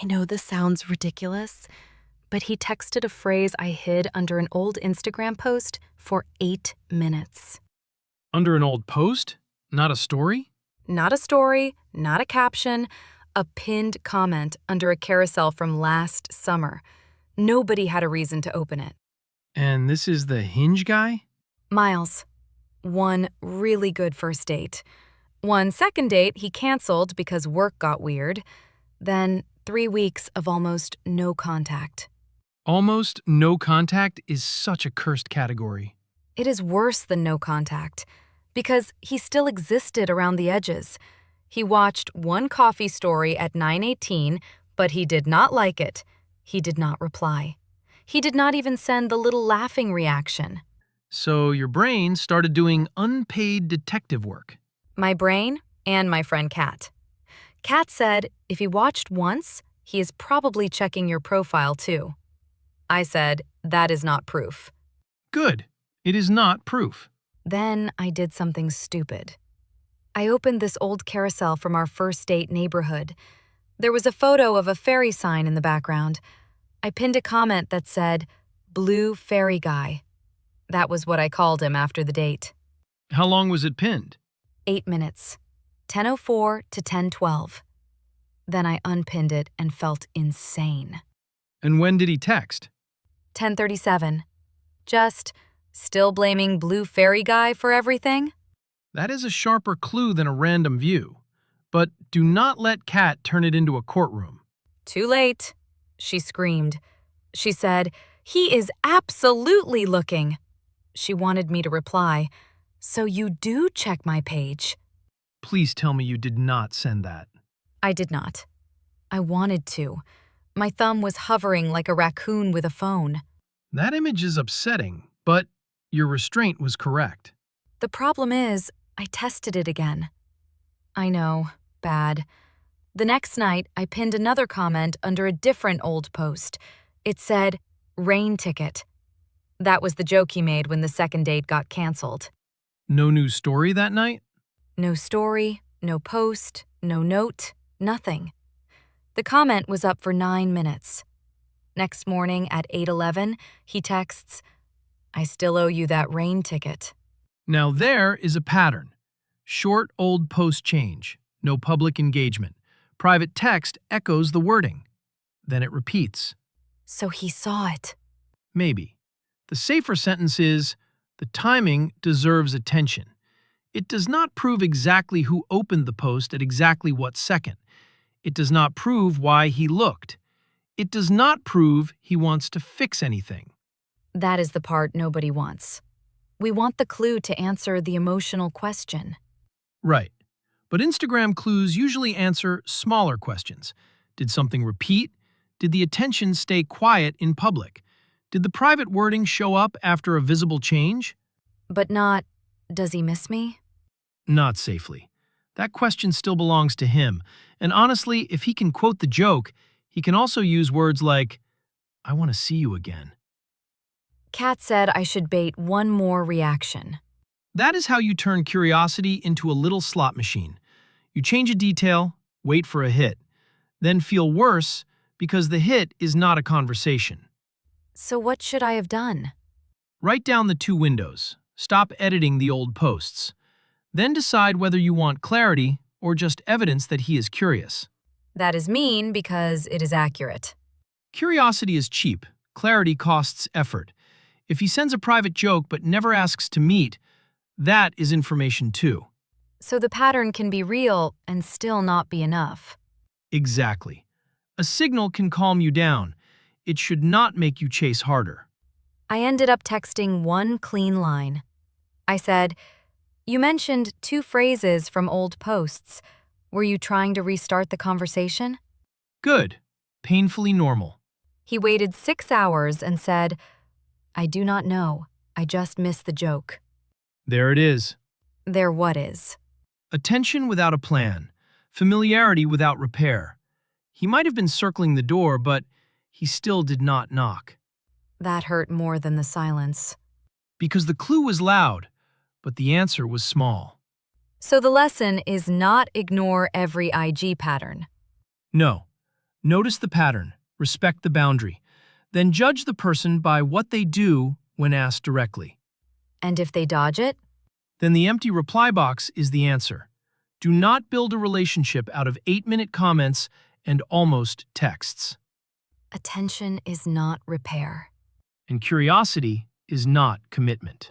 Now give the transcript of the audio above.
know this sounds ridiculous, but he texted a phrase I hid under an old Instagram post for 8 minutes. Under an old post? Not a story? Not a story, not a caption, a pinned comment under a carousel from last summer. Nobody had a reason to open it. And this is the Hinge guy? Miles. One really good first date. One second date he canceled because work got weird. Then 3 weeks of almost no contact. Almost no contact is such a cursed category. It is worse than no contact, because he still existed around the edges. He watched one coffee story at 9:18, but he did not like it. He did not reply. He did not even send the little laughing reaction. So your brain started doing unpaid detective work. My brain and my friend Kat. Kat said if he watched once, he is probably checking your profile too. I said, that is not proof. Good. It is not proof. Then I did something stupid. I opened this old carousel from our first date neighborhood. There was a photo of a fairy sign in the background. I pinned a comment that said, Blue Fairy Guy. That was what I called him after the date. How long was it pinned? 8 minutes. 10:04 to 10:12. Then I unpinned it and felt insane. And when did he text? 10:37. Just still blaming Blue Fairy Guy for everything? That is a sharper clue than a random view. But do not let Kat turn it into a courtroom. Too late, she screamed. She said, he is absolutely looking. She wanted me to reply, so you do check my page. Please tell me you did not send that. I did not. I wanted to. My thumb was hovering like a raccoon with a phone. That image is upsetting, but your restraint was correct. The problem is, I tested it again. I know, bad. The next night, I pinned another comment under a different old post. It said, rain ticket. That was the joke he made when the second date got canceled. No new story that night? No story, no post, no note, nothing. The comment was up for 9 minutes. Next morning at 8:11, he texts, I still owe you that rain ticket. Now there is a pattern. Short old post change, no public engagement. Private text echoes the wording. Then it repeats. So he saw it. Maybe. The safer sentence is, the timing deserves attention. It does not prove exactly who opened the post at exactly what second. It does not prove why he looked. It does not prove he wants to fix anything. That is the part nobody wants. We want the clue to answer the emotional question. Right. But Instagram clues usually answer smaller questions. Did something repeat? Did the attention stay quiet in public? Did the private wording show up after a visible change? But not, does he miss me? Not safely. That question still belongs to him. And honestly, if he can quote the joke, he can also use words like, I want to see you again. Kat said I should bait one more reaction. That is how you turn curiosity into a little slot machine. You change a detail, wait for a hit, then feel worse because the hit is not a conversation. So what should I have done? Write down the 2 windows. Stop editing the old posts. Then decide whether you want clarity or just evidence that he is curious. That is mean because it is accurate. Curiosity is cheap. Clarity costs effort. If he sends a private joke but never asks to meet, that is information too. So the pattern can be real and still not be enough. Exactly. A signal can calm you down. It should not make you chase harder. I ended up texting one clean line. I said, you mentioned 2 phrases from old posts. Were you trying to restart the conversation? Good. Painfully normal. He waited 6 hours and said, I do not know. I just missed the joke. There it is. There what is? Attention without a plan. Familiarity without repair. He might have been circling the door, but he still did not knock. That hurt more than the silence. Because the clue was loud, but the answer was small. So the lesson is not ignore every IG pattern. No. Notice the pattern, respect the boundary, then judge the person by what they do when asked directly. And if they dodge it? Then the empty reply box is the answer. Do not build a relationship out of 8-minute comments and almost texts. Attention is not repair. And curiosity is not commitment.